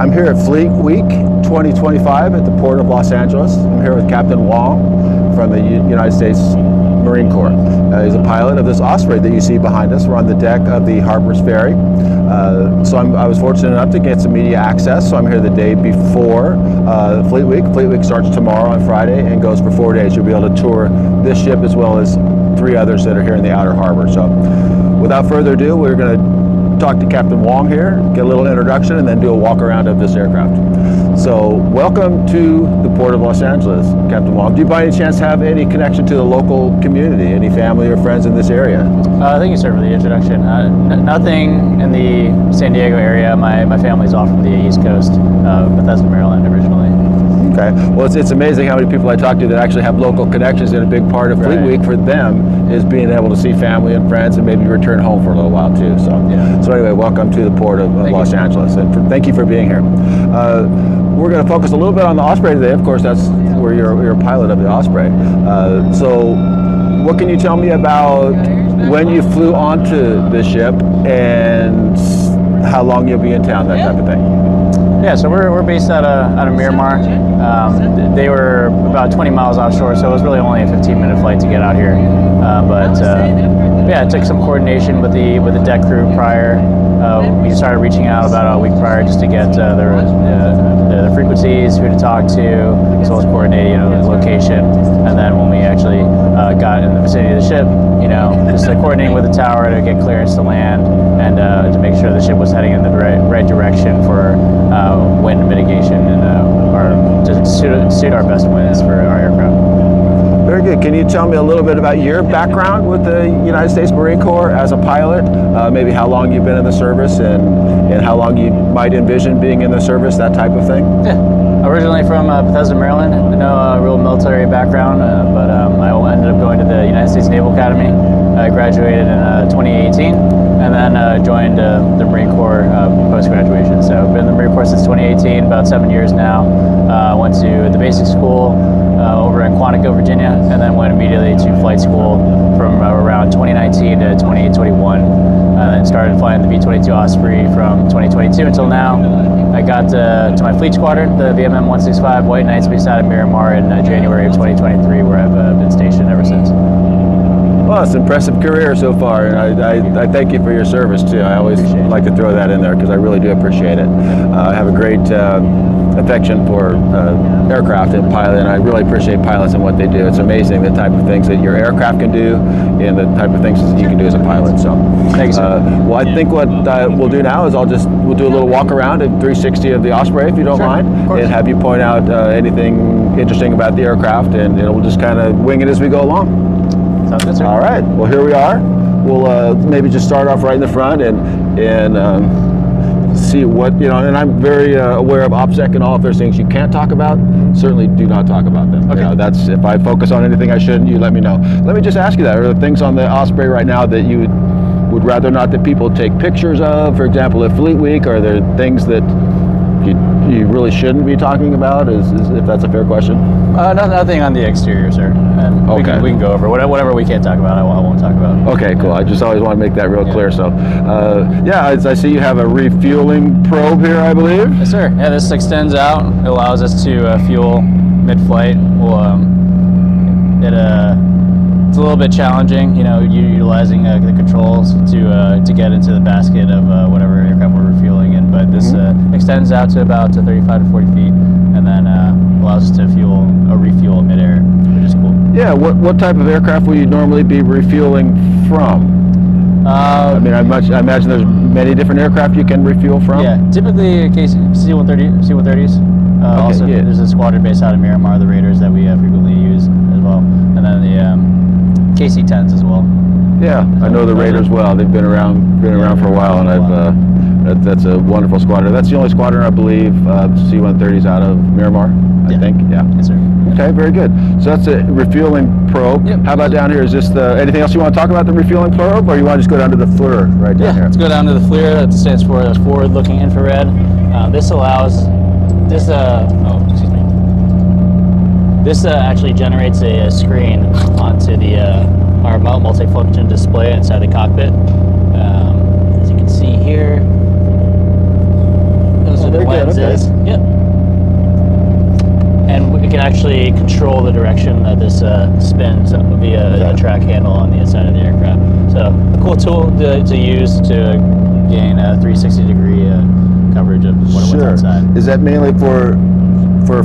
I'm here at Fleet Week 2025 at the Port of Los Angeles. I'm here with Captain Wong from the United States Marine Corps. He's a pilot of this Osprey that you see behind us. We're on the deck of the Harper's Ferry. I was fortunate enough to get some media access, so I'm here the day before Fleet Week. Fleet Week starts tomorrow on Friday and goes for 4 days. You'll be able to tour this ship as well as 3 others that are here in the outer harbor. So without further ado, we're going to talk to Captain Wong here, get a little introduction, and then do a walk around of this aircraft. So welcome to the Port of Los Angeles, Captain Wong. Do you by any chance have any connection to the local community, any family or friends in this area? Thank you, sir, for the introduction. Nothing in the San Diego area. My family's all from the East Coast, Bethesda, Maryland originally. Okay, well it's amazing how many people I talk to that actually have local connections, and a big part of Fleet Week for them is being able to see family and friends and maybe return home for a little while too. So anyway, welcome to the Port of Los Angeles, and thank you for being here. We're going to focus a little bit on the Osprey today. Of course, that's where you're a pilot of the Osprey. So what can you tell me about when you flew onto the ship and how long you'll be in town, that type of thing? Yeah, so we're based out of Miramar. They were about 20 miles offshore, so it was really only a 15-minute flight to get out here. Yeah, it took some coordination with the deck crew prior. We started reaching out about a week prior just to get the frequencies, who to talk to, as well as coordinate, the location. And then when we actually got in the vicinity of the ship, just coordinating with the tower to get clearance to land and to make sure the ship was heading in the right direction for wind mitigation and to suit our best winds for our aircraft. Very good. Can you tell me a little bit about your background with the United States Marine Corps as a pilot? Maybe how long you've been in the service and how long you might envision being in the service, that type of thing? Yeah. Originally from Bethesda, Maryland. No real military background, but I ended up going to the United States Naval Academy. I graduated in 2018 and then joined the Marine Corps post-graduation. So I've been in the Marine Corps since 2018, about 7 years now. Went to the basic school over in Quantico, Virginia, and then went immediately to flight school from around 2019 to 2021. And started flying the MV-22B Osprey from 2022 until now. I got to my fleet squadron, the VMM-165 White Knights, based out of Miramar in January of 2023, where I've been stationed ever since. Well, it's an impressive career so far, and I thank you for your service too. I always like to throw that in there because I really do appreciate it. I have a great affection for aircraft and pilot, and I really appreciate pilots and what they do. It's amazing the type of things that your aircraft can do and the type of things that you can do as a pilot. So, thanks. Well, I think what we'll do now is we'll do a little walk around at 360 of the Osprey, if you don't mind, and have you point out anything interesting about the aircraft, and we'll just kind of wing it as we go along. Sounds good, sir. All right. Well, here we are. We'll maybe just start off right in the front and see what, and I'm very aware of OPSEC and all. If there's things you can't talk about, certainly do not talk about them. Okay. That's, if I focus on anything I shouldn't, you let me know. Let me just ask you that. Are there things on the Osprey right now that you would rather not that people take pictures of? For example, at Fleet Week, are there things that you really shouldn't be talking about, if that's a fair question? Nothing on the exterior, sir. And we can go over whatever we can't talk about. I won't talk about. Okay, cool. I just always want to make that real clear. So, yeah, I see you have a refueling probe here, I believe. Yes, sir. Yeah, this extends out. It allows us to fuel mid-flight. It's a little bit challenging, utilizing the controls to get into the basket of whatever aircraft we're refueling in. But this extends out to about 35 to 40 feet, and then allows us to refuel midair, which is cool. Yeah. What type of aircraft will you normally be refueling from? I imagine there's many different aircraft you can refuel from. Yeah, typically C-130s. Also, there's a squadron based out of Miramar, the Raiders, that we frequently use as well, and then the KC-10s as well. Yeah, I know the Raiders well. They've been around for a while, and that's a wonderful squadron. That's the only squadron, I believe, C-130s out of Miramar, I think. Yeah. Yes, sir. Okay, very good. So that's a refueling probe. Yep. How about down here? Is this anything else you want to talk about the refueling probe, or you want to just go down to the FLIR right down here? Let's go down to the FLIR. That stands for forward-looking infrared. This allows this. This actually generates a screen onto the our multi-function display inside the cockpit. As you can see here, those are the lens as Okay. is. Yep. And we can actually control the direction that this spins via a track handle on the inside of the aircraft. So a cool tool to use to gain a 360-degree coverage of what's outside. Is that mainly for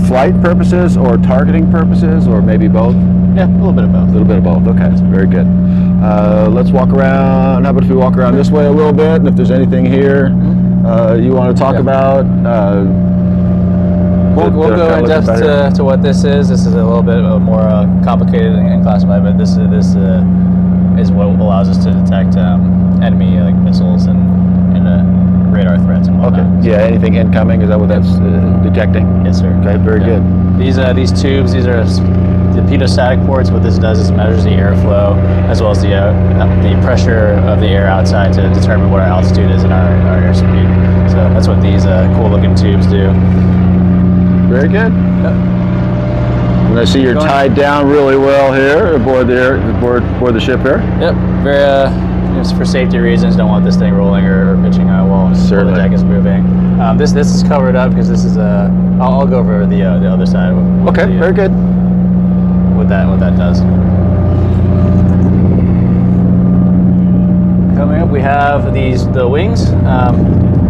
flight purposes or targeting purposes, or maybe both? Yeah, a little bit of both. A little bit of both. Okay, very good. Let's walk around. How about if we walk around this way a little bit, and if there's anything here you want to talk about? We'll go in depth to what this is. This is a little bit more complicated and classified, but this is what allows us to detect enemy missiles and radar threats and whatnot. Okay. Yeah. Anything incoming? Is that what that's detecting? Yes, sir. Okay. Very good. These tubes. These are the pitot-static ports. What this does is measures the airflow as well as the pressure of the air outside to determine what our altitude is and our airspeed. So that's what these cool-looking tubes do. Very good. Yep. And I see you're tied down really well here aboard the ship here. Yep. Very. Just for safety reasons, don't want this thing rolling or pitching while the deck is moving. This is covered up because this is I'll go over the other side. Okay. Very good. What that does. Coming up, we have the wings,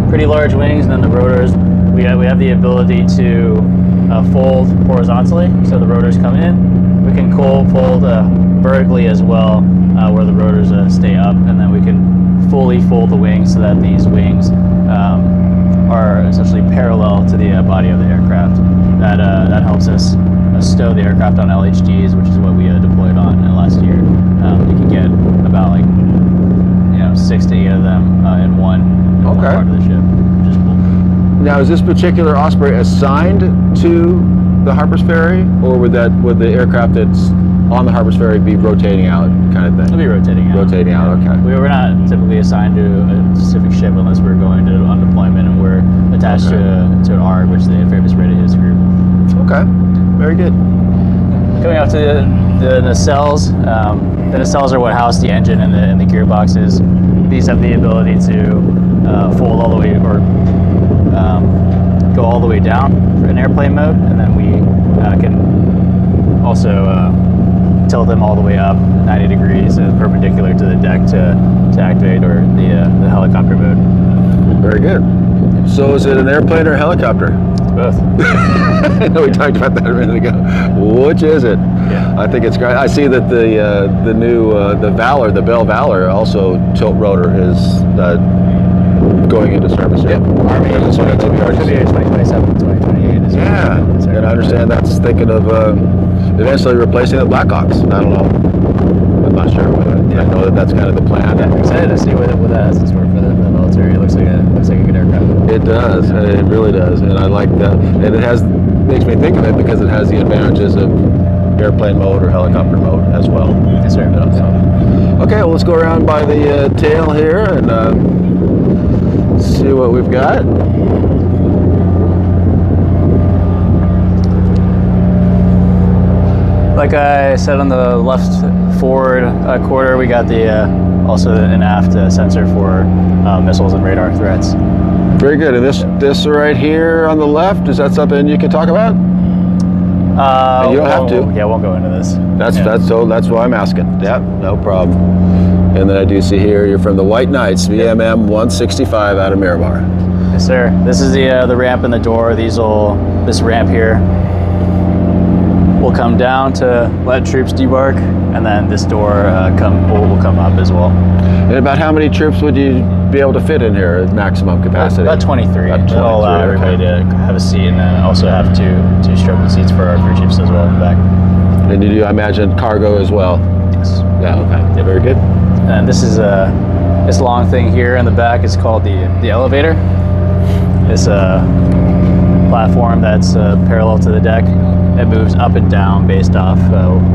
pretty large wings, and then the rotors. We have the ability to fold horizontally, so the rotors come in. We can fold vertically as well, where the rotors stay up, and then we can fully fold the wings so that these wings are essentially parallel to the body of the aircraft. That helps us stow the aircraft on LHDs, which is what we deployed on last year. You can get about 6 to 8 of them in one part of the ship, which is cool. Now, is this particular Osprey assigned to the Harper's Ferry, or would the aircraft that's on the Harper's Ferry be rotating out, kind of thing? It'll be rotating out. Rotating out. Okay. We're not typically assigned to a specific ship unless we're going on deployment and we're attached to an ARG, which is the Amphibious Radius Group. Okay. Very good. Coming up to the nacelles. The nacelles are what house the engine and the gearboxes. These have the ability to fold all the way or go all the way down for an airplane mode, and then we can also tilt them all the way up 90 degrees perpendicular to the deck to activate or the helicopter mode. Very good. So is it an airplane or a helicopter? It's both. I know we talked about that a minute ago. Which is it? Yeah. I think it's great. I see that the new the Valor, the Bell Valor, also tilt rotor is going into service here. Yep. Army. There's this one at TBRC. 2027, 2028 is Yeah. And I understand that's thinking of eventually replacing the Blackhawks. I don't know. I'm not sure. But I know that's kind of the plan. I'm excited to see what that has in store for the military. It looks like a good aircraft. It does. It really does. And I like that. And it makes me think of it because it has the advantages of airplane mode or helicopter mode as well. Yes, sir. Okay, well, let's go around by the tail here and see what we've got. Like I said, on the left forward quarter, we got the also an aft sensor for missiles and radar threats. Very good. And this right here on the left, is that something you can talk about? And you don't have to. Yeah, we'll go into this. That's why I'm asking. Yeah, no problem. And then I do see here you're from the White Knights, VMM 165 out of Miramar. Yes, sir. This is the ramp and the door. This ramp here will come down to let troops debark, and then this door will come up as well. And about how many troops would you be able to fit in here at maximum capacity? About 23. It'll allow everybody to have a seat, and then also have two stroking seats for our crew chiefs as well in the back. And you do, I imagine, cargo as well? Yes. Yeah, okay. Yep. Very good. And this is this long thing here in the back is called the elevator. It's a platform that's parallel to the deck. It moves up and down based off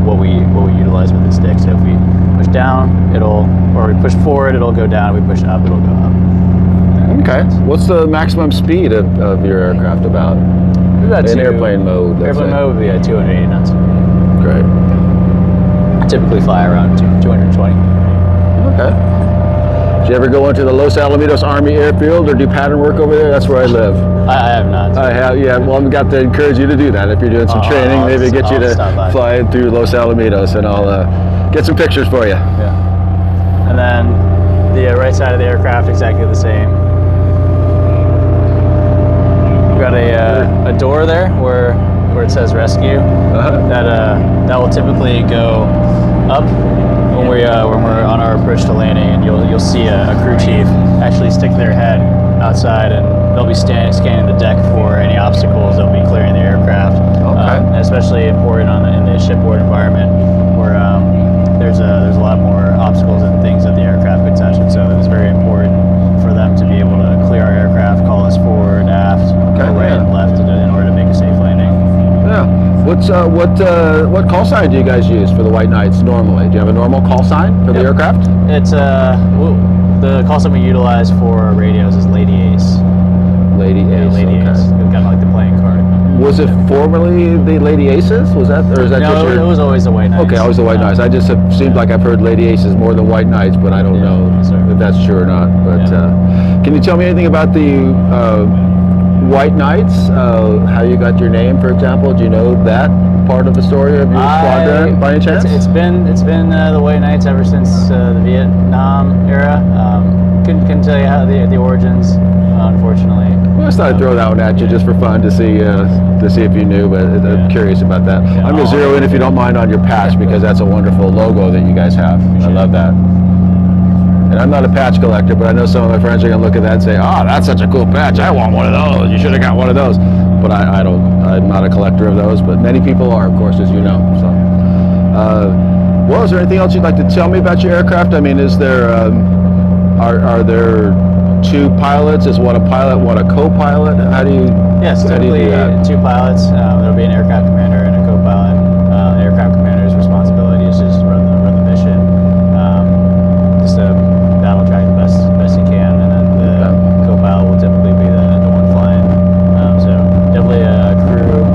what we utilize with the stick. So if we push down, or we push forward, it'll go down. If we push up, it'll go up. Okay. What's the maximum speed of your aircraft about? In airplane mode. Airplane mode would be at 280 knots. Great. I typically fly around 220. Okay. Did you ever go into the Los Alamitos Army Airfield or do pattern work over there? That's where I live. I have not. I have, yeah. Well, I've got to encourage you to do that. If you're doing some training, maybe get you to fly in through Los Alamitos, and I'll get some pictures for you. Yeah. And then the right side of the aircraft, exactly the same. We've got a door there where it says rescue. That will typically go up when we're on our approach to landing, and you'll see a crew chief actually stick their head outside, and they'll be scanning the deck for any obstacles. They'll be clearing the aircraft. And especially important in the shipboard environment, where there's a lot more obstacles and things that the aircraft could touch, and so it's very important for them to be able to clear our aircraft, call us forward, aft, right and left in order to make a safe landing. Yeah. What call sign do you guys use for the White Knights normally? Do you have a normal call sign for the aircraft? It's the call sign we utilize for radios is Lady Ace. Lady Ace. Lady Ace. Kind of like the playing card. Was it formerly the Lady Aces? Was that, or is that just your... No, it was always the White Knights. Okay, always the White Knights. I just seemed like I've heard Lady Aces more than White Knights, but I don't know if that's true or not. But can you tell me anything about the White Knights? How you got your name, for example? Do you know that part of the story of your squadron by any chance? It's been the White Knights ever since the Vietnam era. Couldn't tell you how the origins, unfortunately. Well, I just thought I'd throw that one at you just for fun to see if you knew, but I'm curious about that. Yeah, I'm going to zero in, if you don't mind, on your patch, because that's a wonderful logo that you guys have. I love that. And I'm not a patch collector, but I know some of my friends are going to look at that and say, "Oh, that's such a cool patch. I want one of those. You should have got one of those." But I'm not a collector of those, but many people are, of course, as you know. So, well, is there anything else you'd like to tell me about your aircraft? I mean, is there, are there two pilots? Is one a pilot, one a co-pilot? How do you? Yes, typically two pilots. There'll be an aircraft commander and a co-pilot. The aircraft commander's responsibility is just run the mission, just to battle track the best you can, and then the co-pilot will typically be the one flying. So definitely a crew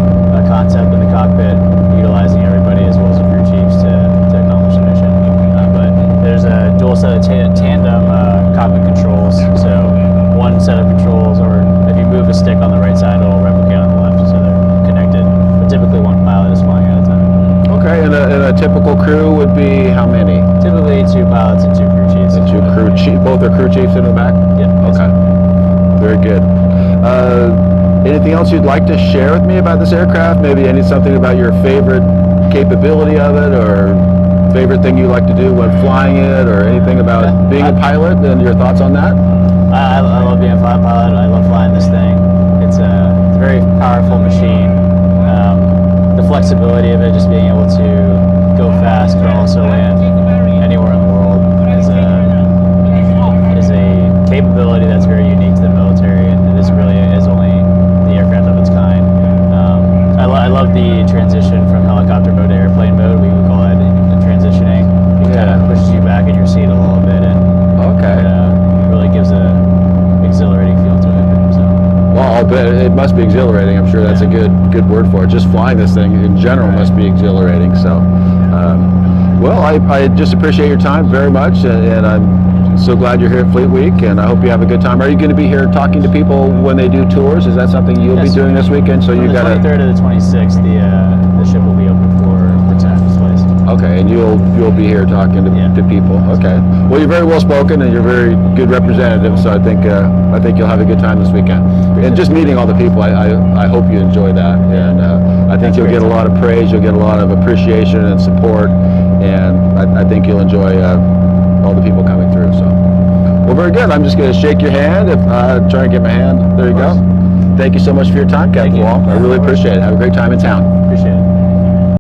concept in the cockpit, utilizing everybody as well as the crew chiefs to accomplish the mission. But there's a dual set of tandem cockpit controls. So one set of controls, or if you move a stick on the right side, it'll replicate on the left, so they're connected. But typically one pilot is flying at a time. Okay, and a typical crew would be how many? Typically two pilots and two crew chiefs. And two crew chiefs. Both are crew chiefs in the back? Yeah. Okay. Very good. Anything else you'd like to share with me about this aircraft? Maybe something about your favorite capability of it, or favorite thing you like to do when flying it, or anything about being a pilot and your thoughts on that? I love being a pilot. I love flying this thing. It's a very powerful machine. The flexibility of it, just being able to go fast but also land anywhere in the world, is a capability that's very unique to the military, and this really is only the aircraft of its kind. I love the transition from helicopter mode to airplane mode. We would call it transitioning. It kind of pushes you back in your seat a little bit, and it really gives a exhilarating feel to it. So. Well, I'll bet it must be exhilarating. I'm sure that's a good word for it. Just flying this thing in general must be exhilarating. So, well, I just appreciate your time very much, and I'm so glad you're here at Fleet Week, and I hope you have a good time. Are you going to be here talking to people when they do tours? Is that something you'll be doing this weekend? So you got the 23rd to the 26th, the ship will be open for displays. Okay, and you'll be here talking to people. Okay. Well, you're very well spoken, and you're a very good representative. So I think you'll have a good time this weekend. And just meeting all the people, I hope you enjoy that, and I think you'll get a lot of praise. You'll get a lot of appreciation and support, and I think you'll enjoy all the people coming through. So, well, very good. I'm just going to shake your hand. Try and get my hand. There you go. Thank you so much for your time, Captain Wong. I really appreciate it. Have a great time in town. Appreciate it.